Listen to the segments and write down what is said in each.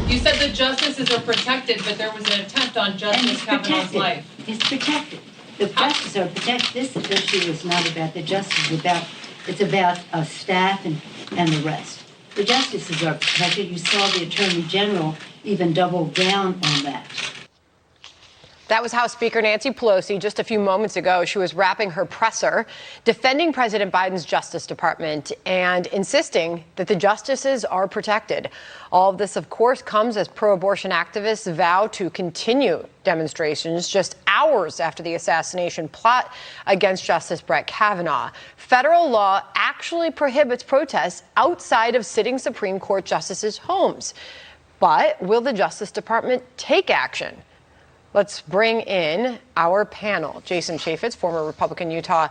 You said the justices are protected, but there was an attempt on Justice Kavanaugh's life. It's protected. The justices are protected. This issue is not about the justice. It's about staff and the rest. The justices are protected. You saw the Attorney General even double down on that. That was House Speaker Nancy Pelosi just a few moments ago. She was wrapping her presser, defending President Biden's Justice Department and insisting that the justices are protected. All of this, of course, comes as pro-abortion activists vow to continue demonstrations just hours after the assassination plot against Justice Brett Kavanaugh. Federal law actually prohibits protests outside of sitting Supreme Court justices' homes. But will the Justice Department take action? Let's bring in our panel. Jason Chaffetz, former Republican Utah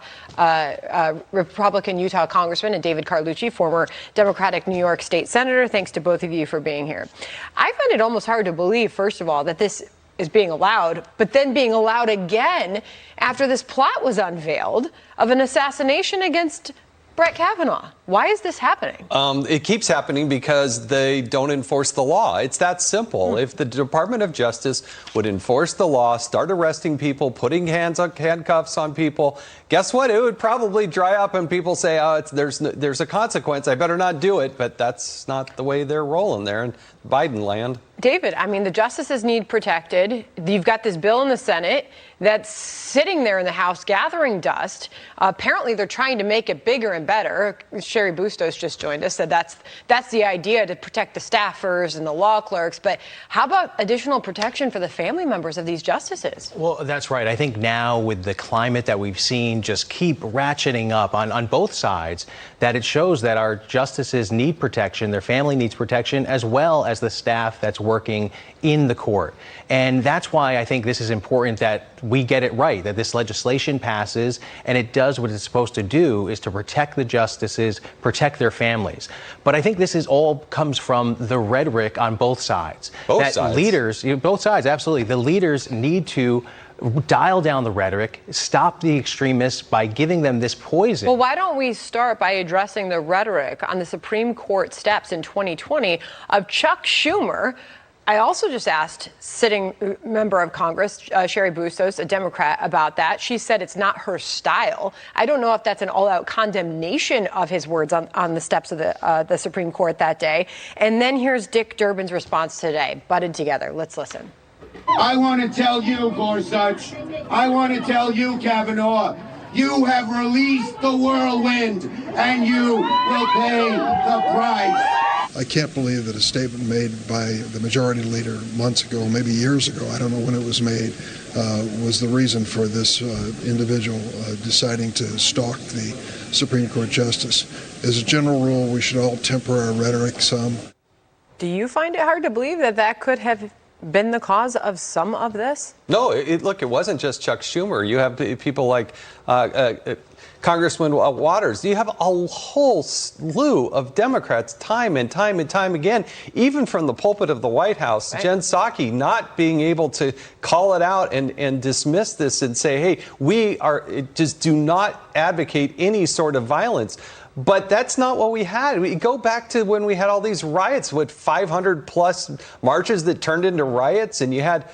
Congressman, and David Carlucci, former Democratic New York State Senator. Thanks to both of you for being here. I find it almost hard to believe, first of all, that this is being allowed, but then being allowed again after this plot was unveiled of an assassination against Brett Kavanaugh. Why is this happening? It keeps happening because they don't enforce the law. It's that simple. If the Department of Justice would enforce the law, start arresting people, putting handcuffs on people, guess what? It would probably dry up and people say, oh, there's a consequence. I better not do it. But that's not the way they're rolling there in Biden land. David, I mean, the justices need protected. You've got this bill in the Senate that's sitting there in the House gathering dust. Apparently, they're trying to make it bigger and better. Sherry Bustos just joined us, said that's the idea, to protect the staffers and the law clerks. But how about additional protection for the family members of these justices? Well, that's right. I think now with the climate that we've seen just keep ratcheting up on both sides, that it shows that our justices need protection, their family needs protection, as well as the staff that's working in the court. And that's why I think this is important that we get it right, that this legislation passes and it does what it's supposed to do, is to protect the justices, protect their families. But I think this is all comes from the rhetoric on both sides. Both sides. Leaders, both sides, absolutely. The leaders need to dial down the rhetoric, stop the extremists by giving them this poison. Well, why don't we start by addressing the rhetoric on the Supreme Court steps in 2020 of Chuck Schumer? I also just asked sitting member of Congress, Sherry Bustos, a Democrat, about that. She said it's not her style. I don't know if that's an all-out condemnation of his words on the steps of the Supreme Court that day. And then here's Dick Durbin's response today, butted together. Let's listen. I want to tell you, Gorsuch, I want to tell you, Kavanaugh, you have released the whirlwind and you will pay the price. I can't believe that a statement made by the majority leader months ago, maybe years ago, I don't know when it was made, was the reason for this individual deciding to stalk the Supreme Court justice. As a general rule, we should all temper our rhetoric some. Do you find it hard to believe that that could have been the cause of some of this? No, look, it wasn't just Chuck Schumer. You have people like Congressman Waters. You have a whole slew of Democrats time and time again, even from the pulpit of the White House. Right. Jen Psaki not being able to call it out and dismiss this and say, hey, we just do not advocate any sort of violence. But that's not what we had. We go back to when we had all these riots with 500 plus marches that turned into riots, and you had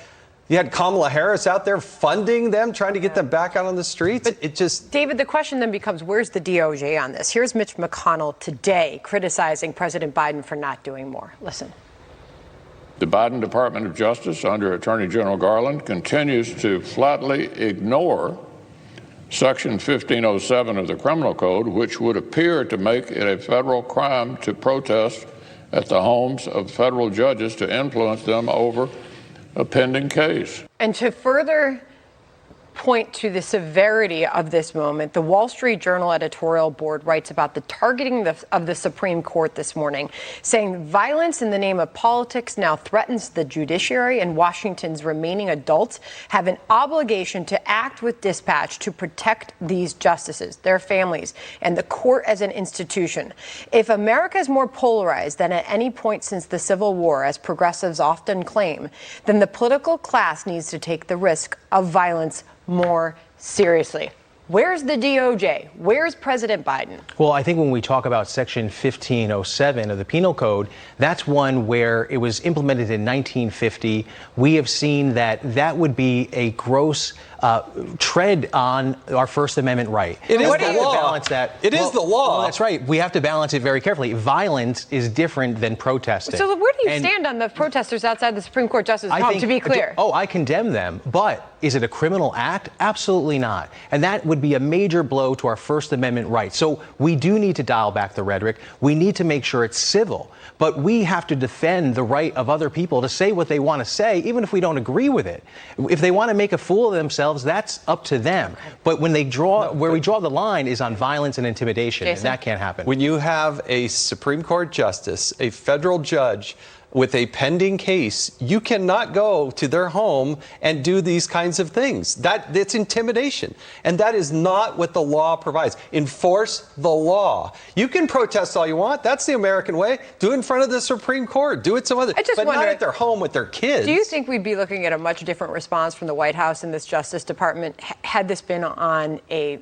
Kamala Harris out there funding them, trying to get them back out on the streets. But David, the question then becomes, where's the DOJ on this? Here's Mitch McConnell today criticizing President Biden for not doing more. Listen. The Biden Department of Justice under Attorney General Garland continues to flatly ignore Section 1507 of the Criminal Code, which would appear to make it a federal crime to protest at the homes of federal judges to influence them over a pending case. And to further point to the severity of this moment, the Wall Street Journal editorial board writes about the targeting of the Supreme Court this morning, saying violence in the name of politics now threatens the judiciary, and Washington's remaining adults have an obligation to act with dispatch to protect these justices, their families, and the court as an institution. If America is more polarized than at any point since the Civil War, as progressives often claim, then the political class needs to take the risk of violence more seriously. Where's the DOJ? Where's President Biden? Well, I think when we talk about Section 1507 of the Penal Code, that's one where it was implemented in 1950. We have seen that that would be a gross tread on our First Amendment right. It is the law. Balance that. It is the law. Well, that's right. We have to balance it very carefully. Violence is different than protesting. So where do you stand on the protesters outside the Supreme Court justice's home, to be clear? I condemn them, but is it a criminal act? Absolutely not. And that would be a major blow to our First Amendment rights. So we do need to dial back the rhetoric. We need to make sure it's civil. But we have to defend the right of other people to say what they want to say, even if we don't agree with it. If they want to make a fool of themselves, that's up to them. But when they draw, where we draw the line is on violence and intimidation, and that can't happen. When you have a Supreme Court justice, a federal judge, with a pending case, you cannot go to their home and do these kinds of things. That's intimidation. And that is not what the law provides. Enforce the law. You can protest all you want. That's the American way. Do it in front of the Supreme Court. Do it some other, but not at their home with their kids. Do you think we'd be looking at a much different response from the White House and this Justice Department had this been on a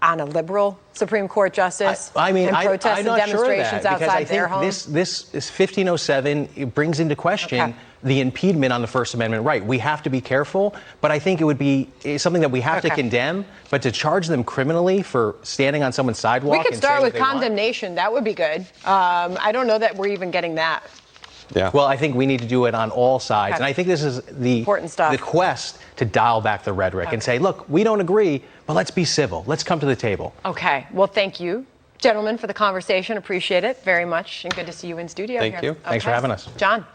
liberal Supreme Court justice? I mean, and protests I'm and not sure of demonstrations that, because outside I their think homes? this 1507 it brings into question the impediment on the First Amendment right. We have to be careful, but I think it would be something that we have to condemn. But to charge them criminally for standing on someone's sidewalk, we could start with condemnation. That would be good. I don't know that we're even getting that. Yeah. Well, I think we need to do it on all sides. And I think this is the important stuff. The quest to dial back the rhetoric and say, look, we don't agree, but let's be civil. Let's come to the table. Okay. Well, thank you, gentlemen, for the conversation. Appreciate it very much. And good to see you in studio here. Thank you. Thanks for having us. John.